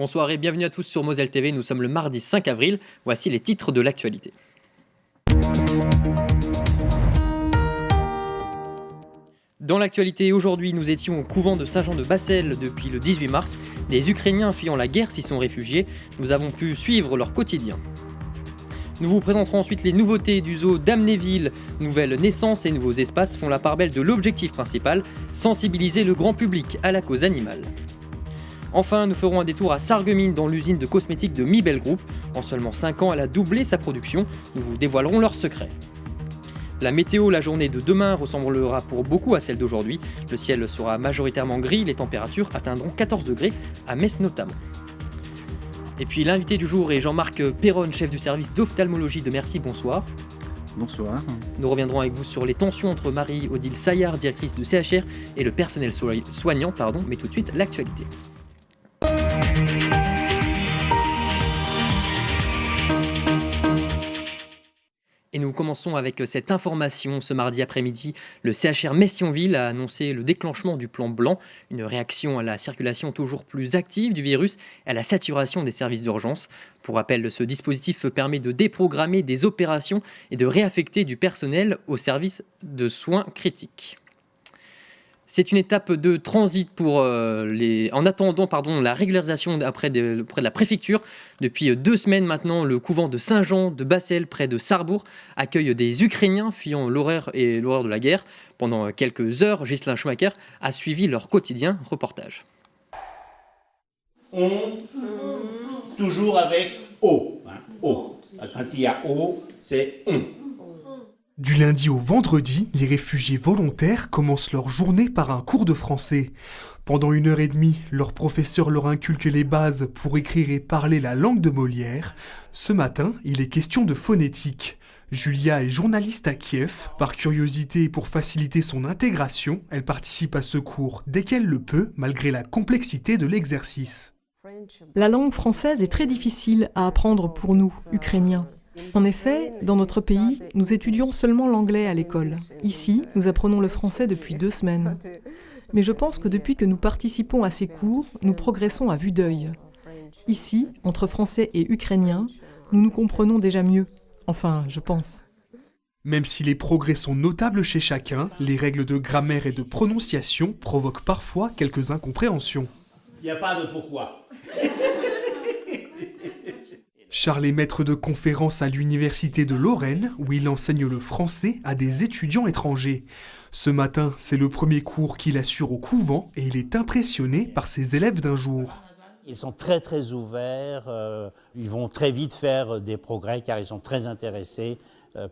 Bonsoir et bienvenue à tous sur Moselle TV, nous sommes le mardi 5 avril, voici les titres de l'actualité. Dans l'actualité aujourd'hui, nous étions au couvent de Saint-Jean-de-Bassel depuis le 18 mars. Des Ukrainiens fuyant la guerre s'y sont réfugiés, nous avons pu suivre leur quotidien. Nous vous présenterons ensuite les nouveautés du zoo d'Amnéville. Nouvelles naissances et nouveaux espaces font la part belle de l'objectif principal, sensibiliser le grand public à la cause animale. Enfin, nous ferons un détour à Sarreguemines dans l'usine de cosmétiques de Mibel Group. En seulement 5 ans, elle a doublé sa production. Nous vous dévoilerons leurs secrets. La météo, la journée de demain ressemblera pour beaucoup à celle d'aujourd'hui. Le ciel sera majoritairement gris, les températures atteindront 14 degrés, à Metz notamment. Et puis l'invité du jour est Jean-Marc Perronne, chef du service d'ophtalmologie de Mercy. Bonsoir. Bonsoir. Nous reviendrons avec vous sur les tensions entre Marie-Odile Saillard, directrice de CHR, et le personnel soignant, mais tout de suite l'actualité. Et nous commençons avec cette information. Ce mardi après-midi, le CHR Metz-Thionville a annoncé le déclenchement du plan blanc, une réaction à la circulation toujours plus active du virus et à la saturation des services d'urgence. Pour rappel, ce dispositif permet de déprogrammer des opérations et de réaffecter du personnel aux services de soins critiques. C'est une étape de transit pour en attendant la régularisation auprès de la préfecture. Depuis 2 semaines maintenant, le couvent de Saint-Jean-de-Bassel, près de Sarrebourg, accueille des Ukrainiens fuyant l'horreur de la guerre. Pendant quelques heures, Ghislain Schumacher a suivi leur quotidien. Reportage. On, toujours avec O. O. Quand il y a O, c'est on. Du lundi au vendredi, les réfugiés volontaires commencent leur journée par un cours de français. Pendant 1h30, leur professeur leur inculque les bases pour écrire et parler la langue de Molière. Ce matin, il est question de phonétique. Julia est journaliste à Kiev. Par curiosité et pour faciliter son intégration, elle participe à ce cours dès qu'elle le peut, malgré la complexité de l'exercice. La langue française est très difficile à apprendre pour nous, Ukrainiens. En effet, dans notre pays, nous étudions seulement l'anglais à l'école. Ici, nous apprenons le français depuis 2 semaines. Mais je pense que depuis que nous participons à ces cours, nous progressons à vue d'œil. Ici, entre français et ukrainien, nous nous comprenons déjà mieux. Enfin, je pense. Même si les progrès sont notables chez chacun, les règles de grammaire et de prononciation provoquent parfois quelques incompréhensions. Il n'y a pas de pourquoi. Charles est maître de conférence à l'université de Lorraine, où il enseigne le français à des étudiants étrangers. Ce matin, c'est le premier cours qu'il assure au couvent et il est impressionné par ses élèves d'un jour. Ils sont très ouverts, ils vont très vite faire des progrès car ils sont très intéressés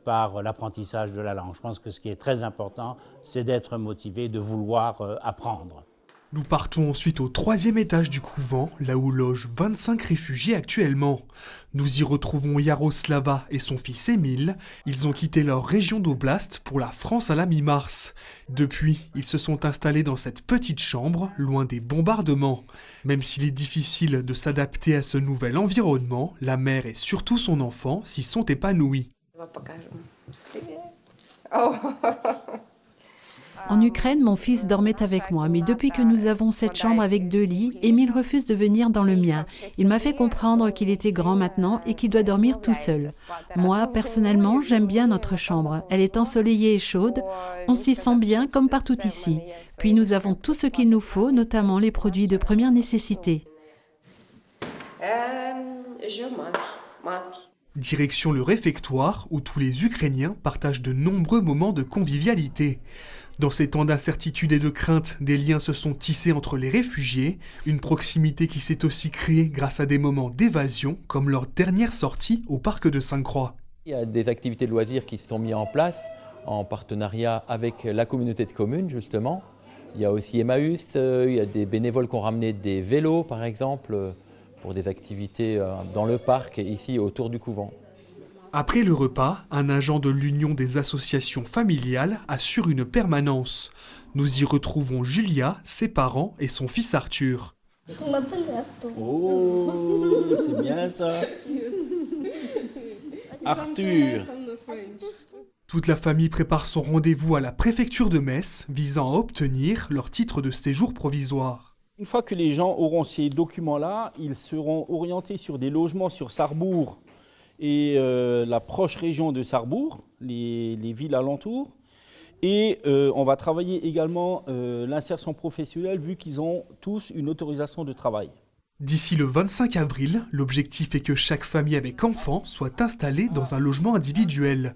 par l'apprentissage de la langue. Je pense que ce qui est très important, c'est d'être motivé, de vouloir apprendre. Nous partons ensuite au 3e étage du couvent, là où logent 25 réfugiés actuellement. Nous y retrouvons Yaroslava et son fils Émile. Ils ont quitté leur région d'Oblast pour la France à la mi-mars. Depuis, ils se sont installés dans cette petite chambre, loin des bombardements. Même s'il est difficile de s'adapter à ce nouvel environnement, la mère et surtout son enfant s'y sont épanouis. En Ukraine, mon fils dormait avec moi, mais depuis que nous avons cette chambre avec 2 lits, Émile refuse de venir dans le mien. Il m'a fait comprendre qu'il était grand maintenant et qu'il doit dormir tout seul. Moi, personnellement, j'aime bien notre chambre. Elle est ensoleillée et chaude. On s'y sent bien comme partout ici. Puis nous avons tout ce qu'il nous faut, notamment les produits de première nécessité. Direction le réfectoire, où tous les Ukrainiens partagent de nombreux moments de convivialité. Dans ces temps d'incertitude et de crainte, des liens se sont tissés entre les réfugiés, une proximité qui s'est aussi créée grâce à des moments d'évasion, comme leur dernière sortie au parc de Sainte-Croix. Il y a des activités de loisirs qui se sont mises en place en partenariat avec la communauté de communes, justement. Il y a aussi Emmaüs, il y a des bénévoles qui ont ramené des vélos, par exemple, pour des activités dans le parc, ici, autour du couvent. Après le repas, un agent de l'Union des associations familiales assure une permanence. Nous y retrouvons Julia, ses parents et son fils Arthur. On m'appelle Arthur. Oh, c'est bien ça. Arthur. Toute la famille prépare son rendez-vous à la préfecture de Metz, visant à obtenir leur titre de séjour provisoire. Une fois que les gens auront ces documents-là, ils seront orientés sur des logements sur Sarrebourg et la proche région de Sarrebourg, les villes alentours. Et on va travailler également l'insertion professionnelle vu qu'ils ont tous une autorisation de travail. D'ici le 25 avril, l'objectif est que chaque famille avec enfant soit installée dans un logement individuel.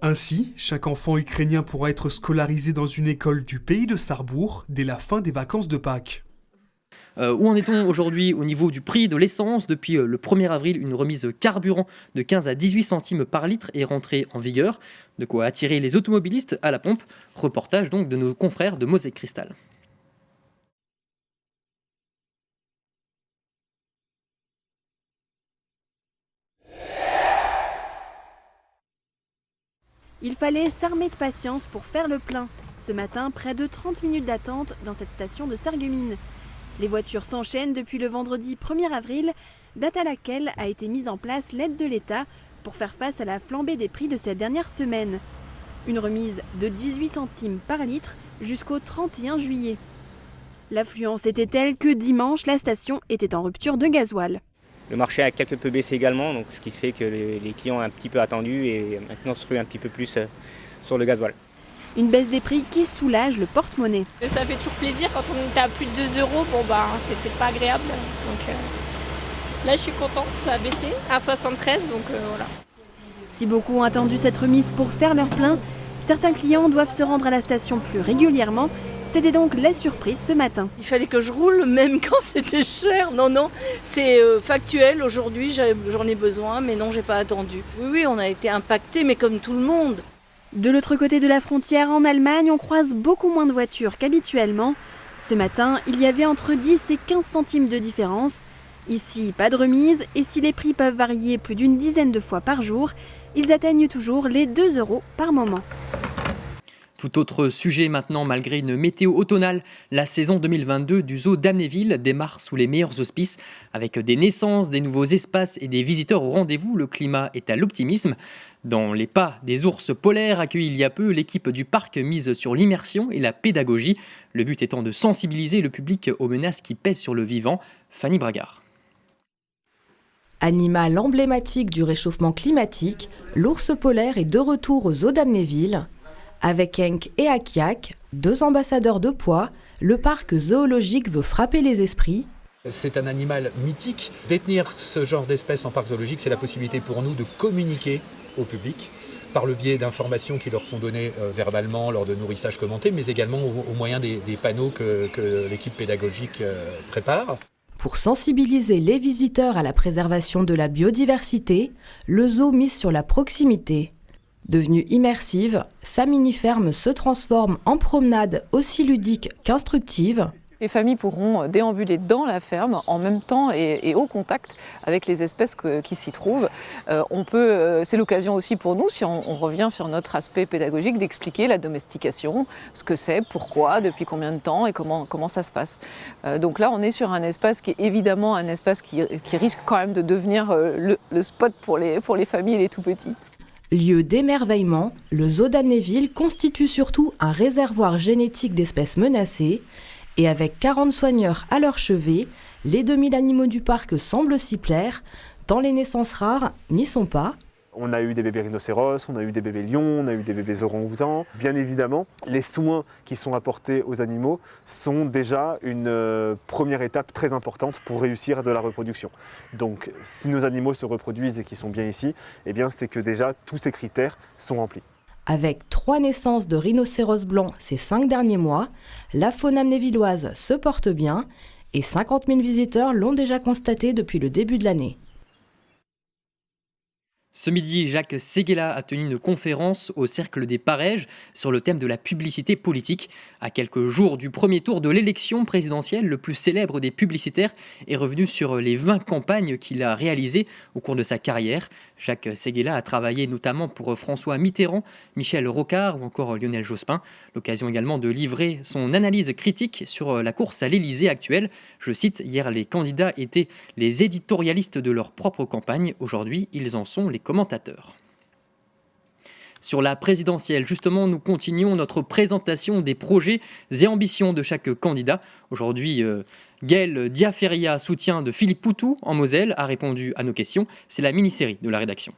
Ainsi, chaque enfant ukrainien pourra être scolarisé dans une école du pays de Sarrebourg dès la fin des vacances de Pâques. Où en est-on aujourd'hui au niveau du prix de l'essence? Depuis le 1er avril, une remise carburant de 15 à 18 centimes par litre est rentrée en vigueur. De quoi attirer les automobilistes à la pompe. Reportage donc de nos confrères de Mosaic Cristal. Il fallait s'armer de patience pour faire le plein. Ce matin, près de 30 minutes d'attente dans cette station de Sarreguemines. Les voitures s'enchaînent depuis le vendredi 1er avril, date à laquelle a été mise en place l'aide de l'État pour faire face à la flambée des prix de ces dernières semaines. Une remise de 18 centimes par litre jusqu'au 31 juillet. L'affluence était telle que dimanche, la station était en rupture de gasoil. Le marché a quelque peu baissé également, donc ce qui fait que les clients ont un petit peu attendu et maintenant se ruent un petit peu plus sur le gasoil. Une baisse des prix qui soulage le porte-monnaie. Ça fait toujours plaisir quand on était à plus de 2 euros, c'était pas agréable. Donc là je suis contente, ça a baissé à 73, donc voilà. Si beaucoup ont attendu cette remise pour faire leur plein, certains clients doivent se rendre à la station plus régulièrement. C'était donc la surprise ce matin. Il fallait que je roule même quand c'était cher. Non, c'est factuel. Aujourd'hui, j'en ai besoin, mais non, j'ai pas attendu. Oui, on a été impactés, mais comme tout le monde. De l'autre côté de la frontière, en Allemagne, on croise beaucoup moins de voitures qu'habituellement. Ce matin, il y avait entre 10 et 15 centimes de différence. Ici, pas de remise, et si les prix peuvent varier plus d'une dizaine de fois par jour, ils atteignent toujours les 2 euros par moment. Tout autre sujet maintenant, malgré une météo automnale, la saison 2022 du zoo d'Amnéville démarre sous les meilleurs auspices. Avec des naissances, des nouveaux espaces et des visiteurs au rendez-vous, le climat est à l'optimisme. Dans les pas des ours polaires accueillis il y a peu, l'équipe du parc mise sur l'immersion et la pédagogie. Le but étant de sensibiliser le public aux menaces qui pèsent sur le vivant. Fanny Bragard. Animal emblématique du réchauffement climatique, l'ours polaire est de retour au zoo d'Amnéville. Avec Henk et Akiak, 2 ambassadeurs de poids, le parc zoologique veut frapper les esprits. C'est un animal mythique. Détenir ce genre d'espèce en parc zoologique, c'est la possibilité pour nous de communiquer au public par le biais d'informations qui leur sont données verbalement lors de nourrissage commenté, mais également au moyen des panneaux que l'équipe pédagogique prépare. Pour sensibiliser les visiteurs à la préservation de la biodiversité, le zoo mise sur la proximité. Devenue immersive, sa mini-ferme se transforme en promenade aussi ludique qu'instructive. Les familles pourront déambuler dans la ferme en même temps et au contact avec les espèces qui s'y trouvent. C'est l'occasion aussi pour nous, si on revient sur notre aspect pédagogique, d'expliquer la domestication, ce que c'est, pourquoi, depuis combien de temps et comment ça se passe. Donc là, on est sur un espace qui est évidemment un espace qui risque quand même de devenir le spot pour les familles et les tout-petits. Lieu d'émerveillement, le zoo d'Amnéville constitue surtout un réservoir génétique d'espèces menacées. Et avec 40 soigneurs à leur chevet, les 2000 animaux du parc semblent s'y plaire, tant les naissances rares n'y sont pas. On a eu des bébés rhinocéros, on a eu des bébés lions, on a eu des bébés orang-outans. Bien évidemment, les soins qui sont apportés aux animaux sont déjà une première étape très importante pour réussir de la reproduction. Donc si nos animaux se reproduisent et qu'ils sont bien ici, eh bien, c'est que déjà tous ces critères sont remplis. Avec 3 naissances de rhinocéros blancs ces 5 derniers mois, la faune amnévilloise se porte bien et 50 000 visiteurs l'ont déjà constaté depuis le début de l'année. Ce midi, Jacques Séguéla a tenu une conférence au Cercle des Parèges sur le thème de la publicité politique. À quelques jours du premier tour de l'élection présidentielle, le plus célèbre des publicitaires est revenu sur les 20 campagnes qu'il a réalisées au cours de sa carrière. Jacques Séguéla a travaillé notamment pour François Mitterrand, Michel Rocard ou encore Lionel Jospin. L'occasion également de livrer son analyse critique sur la course à l'Élysée actuelle. Je cite, hier les candidats étaient les éditorialistes de leur propre campagne. Aujourd'hui, ils en sont les commentateurs. Sur la présidentielle, justement, nous continuons notre présentation des projets et ambitions de chaque candidat. Aujourd'hui, Gaël Diaferia, soutien de Philippe Poutou en Moselle, a répondu à nos questions. C'est la mini-série de la rédaction.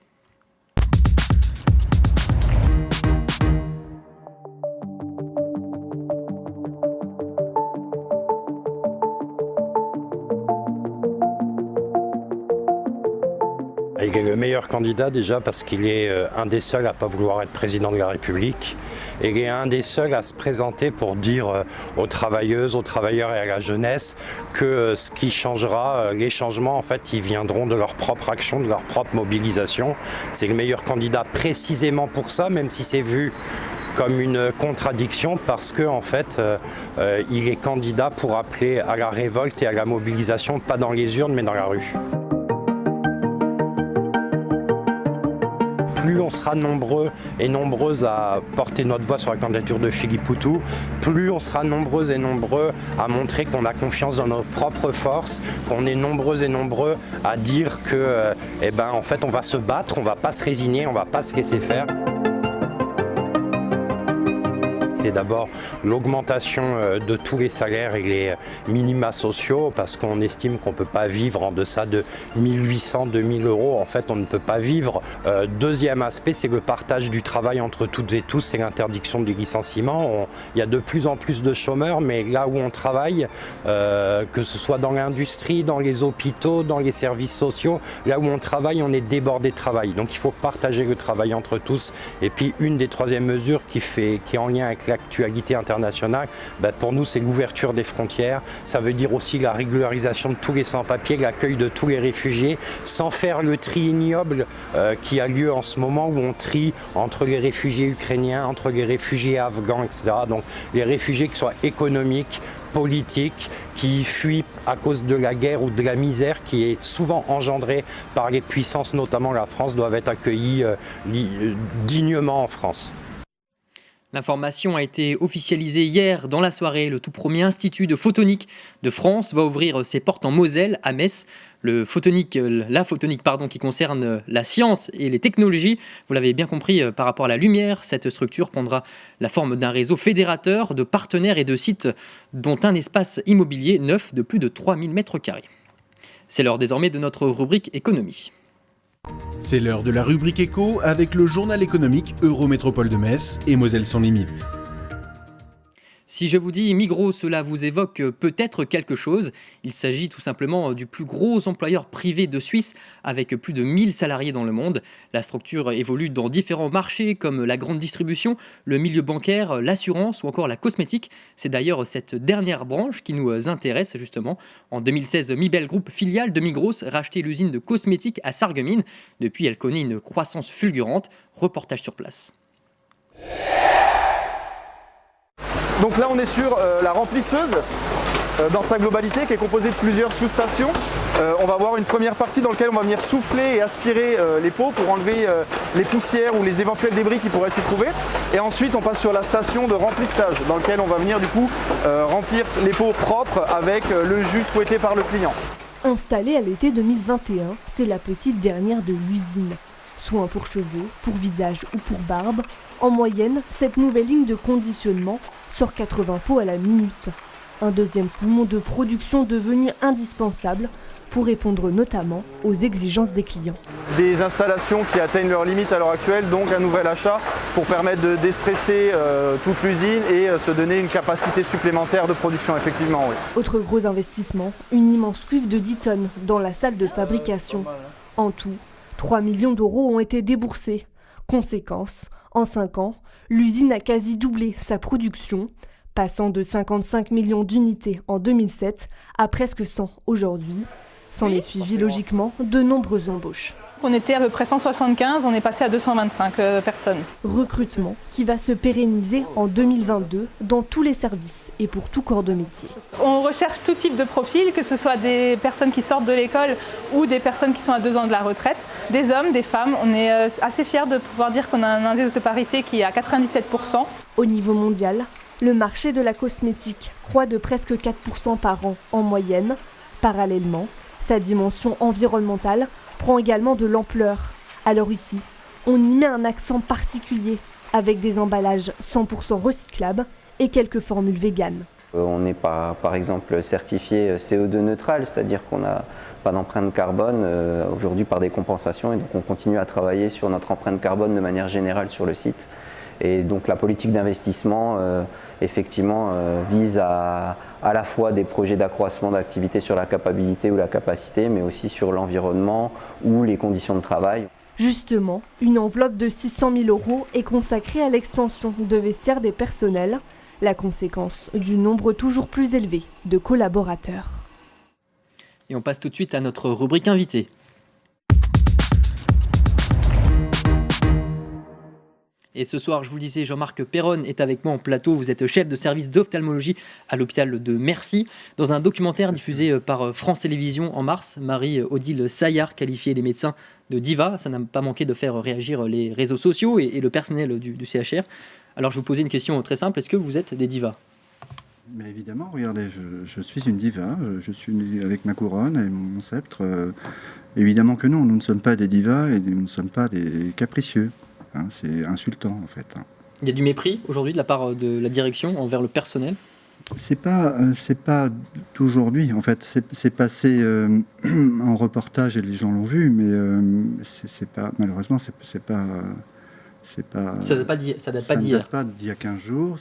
Il est le meilleur candidat déjà parce qu'il est un des seuls à ne pas vouloir être président de la République. Et il est un des seuls à se présenter pour dire aux travailleuses, aux travailleurs et à la jeunesse que ce qui changera, les changements en fait, ils viendront de leur propre action, de leur propre mobilisation. C'est le meilleur candidat précisément pour ça, même si c'est vu comme une contradiction parce que en fait, il est candidat pour appeler à la révolte et à la mobilisation, pas dans les urnes mais dans la rue. Plus on sera nombreux et nombreuses à porter notre voix sur la candidature de Philippe Poutou, plus on sera nombreuses et nombreux à montrer qu'on a confiance dans nos propres forces, qu'on est nombreux et nombreux à dire que, en fait, on va se battre, on ne va pas se résigner, on ne va pas se laisser faire. C'est d'abord l'augmentation de tous les salaires et les minima sociaux parce qu'on estime qu'on ne peut pas vivre en deçà de 1800, 2000 euros. En fait, on ne peut pas vivre. Deuxième aspect, c'est le partage du travail entre toutes et tous, c'est l'interdiction du licenciement. Il y a de plus en plus de chômeurs, mais là où on travaille, que ce soit dans l'industrie, dans les hôpitaux, dans les services sociaux, là où on travaille, on est débordé de travail. Donc il faut partager le travail entre tous. Et puis une des troisièmes mesures qui est en lien avec l'actualité internationale, pour nous c'est l'ouverture des frontières, ça veut dire aussi la régularisation de tous les sans-papiers, l'accueil de tous les réfugiés, sans faire le tri ignoble qui a lieu en ce moment où on trie entre les réfugiés ukrainiens, entre les réfugiés afghans, etc. Donc les réfugiés qui soient économiques, politiques, qui fuient à cause de la guerre ou de la misère qui est souvent engendrée par les puissances, notamment la France, doivent être accueillis dignement en France. L'information a été officialisée hier dans la soirée. Le tout premier institut de photonique de France va ouvrir ses portes en Moselle, à Metz. La photonique, qui concerne la science et les technologies. Vous l'avez bien compris, par rapport à la lumière, cette structure prendra la forme d'un réseau fédérateur de partenaires et de sites, dont un espace immobilier neuf de plus de 3000 m². C'est l'heure désormais de notre rubrique économie. C'est l'heure de la rubrique éco avec le journal économique Eurométropole de Metz et Moselle sans limite. Si je vous dis Migros, cela vous évoque peut-être quelque chose. Il s'agit tout simplement du plus gros employeur privé de Suisse avec plus de 1000 salariés dans le monde. La structure évolue dans différents marchés comme la grande distribution, le milieu bancaire, l'assurance ou encore la cosmétique. C'est d'ailleurs cette dernière branche qui nous intéresse justement. En 2016, Mibel Group, filiale de Migros, rachetait l'usine de cosmétiques à Sarreguemines. Depuis, elle connaît une croissance fulgurante. Reportage sur place. Donc là on est sur la remplisseuse dans sa globalité qui est composée de plusieurs sous-stations. On va voir une première partie dans laquelle on va venir souffler et aspirer les pots pour enlever les poussières ou les éventuels débris qui pourraient s'y trouver. Et ensuite on passe sur la station de remplissage dans laquelle on va venir du coup remplir les pots propres avec le jus souhaité par le client. Installée à l'été 2021, c'est la petite dernière de l'usine. Soins pour cheveux, pour visage ou pour barbe, en moyenne, cette nouvelle ligne de conditionnement sort 80 pots à la minute. Un deuxième poumon de production devenu indispensable pour répondre notamment aux exigences des clients. Des installations qui atteignent leurs limites à l'heure actuelle, donc un nouvel achat pour permettre de déstresser toute l'usine et se donner une capacité supplémentaire de production, effectivement. Oui. Autre gros investissement, une immense cuve de 10 tonnes dans la salle de fabrication. En tout, 3 millions d'euros ont été déboursés. Conséquence, en 5 ans, l'usine a quasi doublé sa production, passant de 55 millions d'unités en 2007 à presque 100 aujourd'hui. S'en est suivi logiquement de nombreuses embauches. On était à peu près 175, on est passé à 225 personnes. Recrutement qui va se pérenniser en 2022 dans tous les services et pour tout corps de métier. On recherche tout type de profil, que ce soit des personnes qui sortent de l'école ou des personnes qui sont à 2 ans de la retraite, des hommes, des femmes. On est assez fiers de pouvoir dire qu'on a un indice de parité qui est à 97%. Au niveau mondial, le marché de la cosmétique croît de presque 4% par an en moyenne. Parallèlement, sa dimension environnementale prend également de l'ampleur. Alors ici, on y met un accent particulier avec des emballages 100% recyclables et quelques formules véganes. On n'est pas, par exemple, certifié CO2 neutral, c'est-à-dire qu'on n'a pas d'empreinte carbone aujourd'hui par des compensations, et donc on continue à travailler sur notre empreinte carbone de manière générale sur le site. Et donc la politique d'investissement, effectivement, vise à la fois des projets d'accroissement d'activité sur la capacité ou la capacité, mais aussi sur l'environnement ou les conditions de travail. Justement, une enveloppe de 600 000 € est consacrée à l'extension de vestiaires des personnels, la conséquence du nombre toujours plus élevé de collaborateurs. Et on passe tout de suite à notre rubrique invitée. Et ce soir, je vous le disais, Jean-Marc Perronne est avec moi en plateau. Vous êtes chef de service d'ophtalmologie à l'hôpital de Mercy. Dans un documentaire diffusé par France Télévisions en mars, Marie-Odile Saillard qualifiait les médecins de divas. Ça n'a pas manqué de faire réagir les réseaux sociaux et le personnel du CHR. Alors je vous posais une question très simple, est-ce que vous êtes des divas ? Mais évidemment, regardez, je suis une diva, je suis avec ma couronne et mon sceptre. Évidemment que non, nous ne sommes pas des divas et nous ne sommes pas des capricieux. C'est insultant en fait. Il y a du mépris aujourd'hui de la part de la direction envers le personnel ? C'est pas d'aujourd'hui. En fait, c'est passé en reportage et les gens l'ont vu, mais c'est pas, malheureusement, c'est pas. Ça date pas d'hier. Ça date pas d'il y a 15 jours.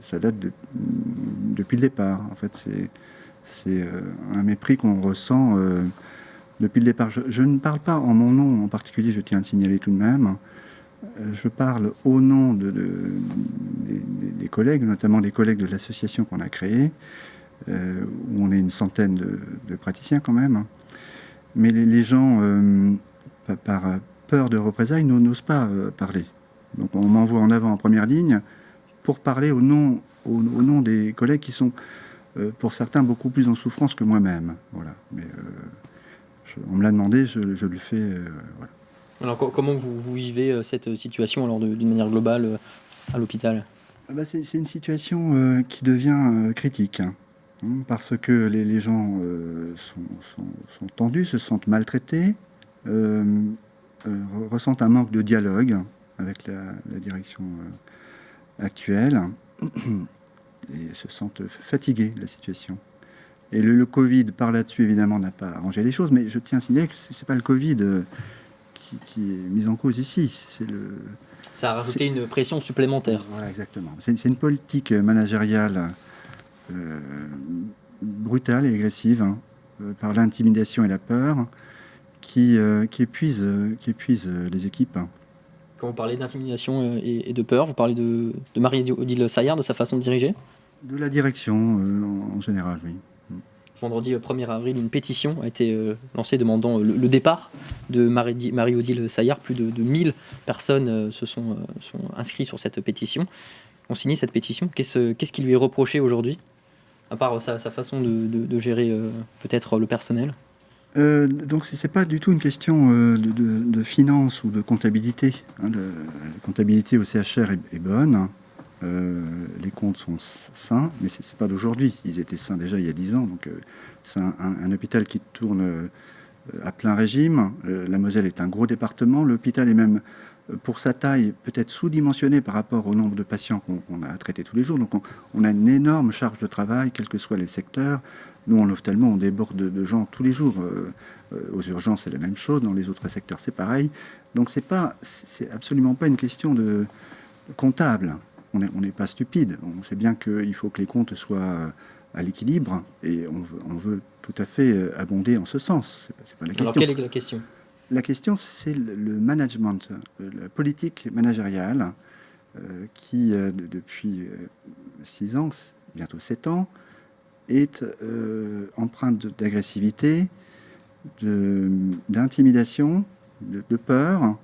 Ça date depuis le départ. En fait, c'est un mépris qu'on ressent depuis le départ. Je ne parle pas en mon nom en particulier. Je tiens à le signaler tout de même. Je parle au nom des collègues, notamment des collègues de l'association qu'on a créée, où on est une centaine de praticiens quand même. Mais les gens, par peur de représailles, n'osent pas parler. Donc on m'envoie en avant en première ligne pour parler au nom des collègues qui sont, pour certains, beaucoup plus en souffrance que moi-même. Voilà. Mais on me l'a demandé, je le fais. Voilà. Alors comment vous vivez cette situation alors d'une manière globale à l'hôpital ? C'est une situation qui devient critique, parce que les gens sont tendus, se sentent maltraités, ressentent un manque de dialogue avec la direction actuelle et se sentent fatigués de la situation. Et le Covid, par là-dessus, évidemment, n'a pas arrangé les choses, mais je tiens à signaler que ce n'est pas le Covid qui est mise en cause ici. Ça a rajouté une pression supplémentaire. Voilà, exactement. C'est une politique managériale brutale et agressive, par l'intimidation et la peur, qui épuise les équipes. Quand vous parlez d'intimidation et de peur, vous parlez de Marie-Odile Saillard, de sa façon de diriger ? De la direction, en général, oui. Vendredi 1er avril, une pétition a été lancée demandant le départ de Marie-Odile Saillard. Plus de 1000 personnes se sont inscrites sur cette pétition, ont signé cette pétition. Qu'est-ce qui lui est reproché aujourd'hui, à part sa façon de gérer peut-être le personnel ? Donc c'est pas du tout une question de finance ou de comptabilité. La comptabilité au CHR est bonne. Les comptes sont sains, mais c'est pas d'aujourd'hui. Ils étaient sains déjà il y a 10 ans. Donc c'est un hôpital qui tourne à plein régime. La Moselle est un gros département. L'hôpital est même, pour sa taille, peut-être sous-dimensionné par rapport au nombre de patients qu'on a à traiter tous les jours. Donc on a une énorme charge de travail, quels que soient les secteurs. Nous, en ophtalmo, on déborde de gens tous les jours. Aux urgences, c'est la même chose. Dans les autres secteurs, c'est pareil. Donc c'est absolument pas une question de comptable. On n'est pas stupide. On sait bien qu'il faut que les comptes soient à l'équilibre et on veut tout à fait abonder en ce sens. C'est pas la question. Alors quelle est la question ? La question, c'est le management, la politique managériale qui, depuis 6 ans, bientôt 7 ans, est empreinte d'agressivité, d'intimidation, de peur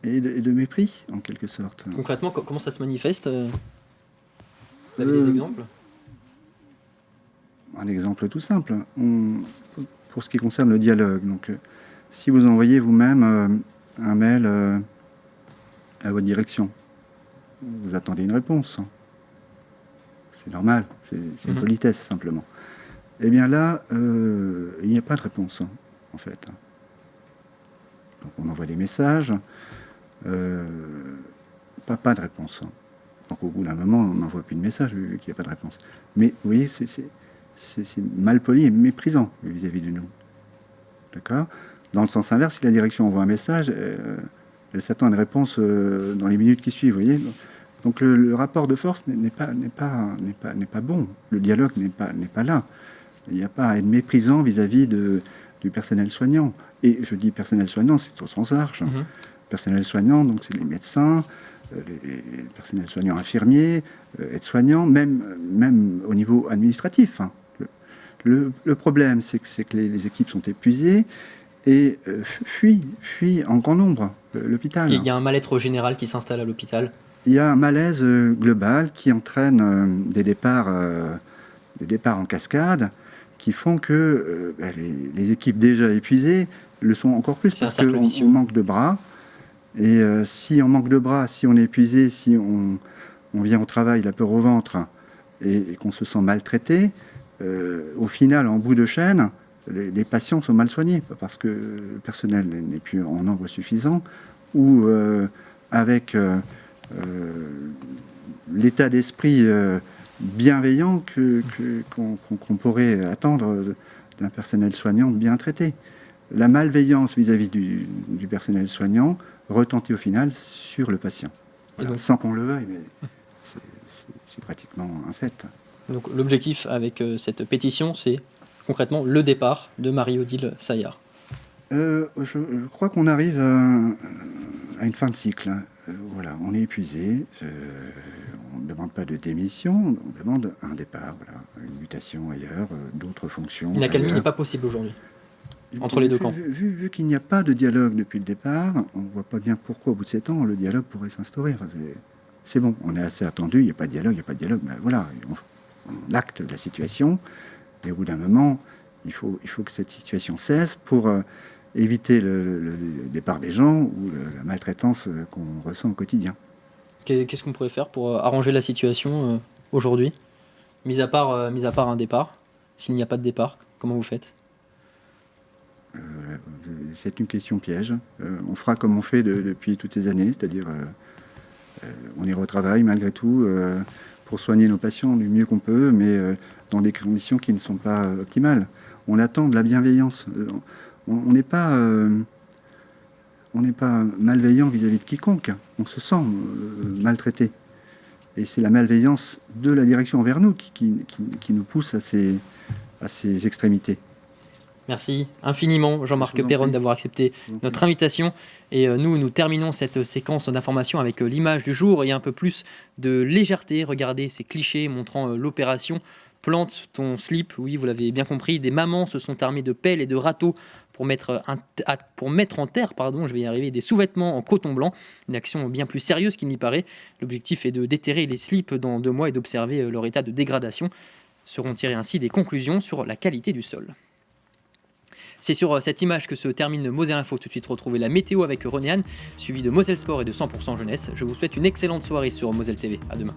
et de mépris, en quelque sorte. Concrètement, comment ça se manifeste ? Vous avez des exemples ? Un exemple tout simple. Pour ce qui concerne le dialogue, donc, si vous envoyez vous-même un mail à votre direction, vous attendez une réponse. C'est normal, c'est une politesse simplement. Eh bien là, il n'y a pas de réponse, en fait. Donc on envoie des messages, pas de réponse. Donc au bout d'un moment, on n'envoie plus de message vu qu'il n'y a pas de réponse. Mais vous voyez, c'est mal poli et méprisant vis-à-vis de nous. D'accord ? Dans le sens inverse, si la direction envoie un message, elle s'attend à une réponse dans les minutes qui suivent. Vous voyez ? Donc le rapport de force n'est pas bon. Le dialogue n'est pas là. Il n'y a pas à être méprisant vis-à-vis du personnel soignant. Et je dis personnel soignant, c'est au sens large. Personnel soignant, donc c'est les médecins, les personnels soignants infirmiers, aides-soignants, même au niveau administratif. Hein. Le problème, c'est que les équipes sont épuisées et fuient en grand nombre l'hôpital. Il y a un mal-être général qui s'installe à l'hôpital. Il y a un malaise global qui entraîne des départs en cascade qui font que les équipes déjà épuisées le sont encore plus parce qu'on manque de bras. Et si on manque de bras, si on est épuisé, si on vient au travail la peur au ventre et qu'on se sent maltraité, au final, en bout de chaîne, les patients sont mal soignés parce que le personnel n'est plus en nombre suffisant ou avec l'état d'esprit bienveillant qu'on pourrait attendre d'un personnel soignant bien traité. La malveillance vis-à-vis du personnel soignant retentit au final sur le patient. Voilà, donc, sans qu'on le veuille, mais c'est pratiquement un fait. Donc l'objectif avec cette pétition, c'est concrètement le départ de Marie-Odile Saillard. Je crois qu'on arrive à une fin de cycle. Voilà, on est épuisé. On ne demande pas de démission, on demande un départ, voilà, une mutation ailleurs, d'autres fonctions. Une accalmie n'est pas possible aujourd'hui, entre les deux camps. Vu qu'il n'y a pas de dialogue depuis le départ, on ne voit pas bien pourquoi, au bout de 7 ans, le dialogue pourrait s'instaurer. Enfin, c'est bon, on est assez attendu, il n'y a pas de dialogue, mais voilà, on acte la situation, et au bout d'un moment, il faut que cette situation cesse pour éviter le départ des gens ou la maltraitance qu'on ressent au quotidien. Qu'est-ce qu'on pourrait faire pour arranger la situation aujourd'hui, mis à part un départ? S'il n'y a pas de départ, comment vous faites? C'est une question piège. On fera comme on fait depuis toutes ces années, c'est-à-dire on y retravaille malgré tout pour soigner nos patients du mieux qu'on peut, mais dans des conditions qui ne sont pas optimales. On attend de la bienveillance. On n'est pas malveillant vis-à-vis de quiconque. On se sent maltraité. Et c'est la malveillance de la direction envers nous qui nous pousse à ces extrémités. Merci infiniment Jean-Marc Perronne d'avoir accepté notre invitation. Et nous terminons cette séquence d'information avec l'image du jour et un peu plus de légèreté. Regardez ces clichés montrant l'opération Plante ton slip. Oui, vous l'avez bien compris, des mamans se sont armées de pelles et de râteaux pour mettre en terre, des sous-vêtements en coton blanc. Une action bien plus sérieuse qu'il n'y paraît. L'objectif est de déterrer les slips dans 2 mois et d'observer leur état de dégradation. Seront tirées ainsi des conclusions sur la qualité du sol. C'est sur cette image que se termine Moselle Info. Tout de suite, retrouvez la météo avec René Anne, suivi de Moselle Sport et de 100% Jeunesse. Je vous souhaite une excellente soirée sur Moselle TV. À demain.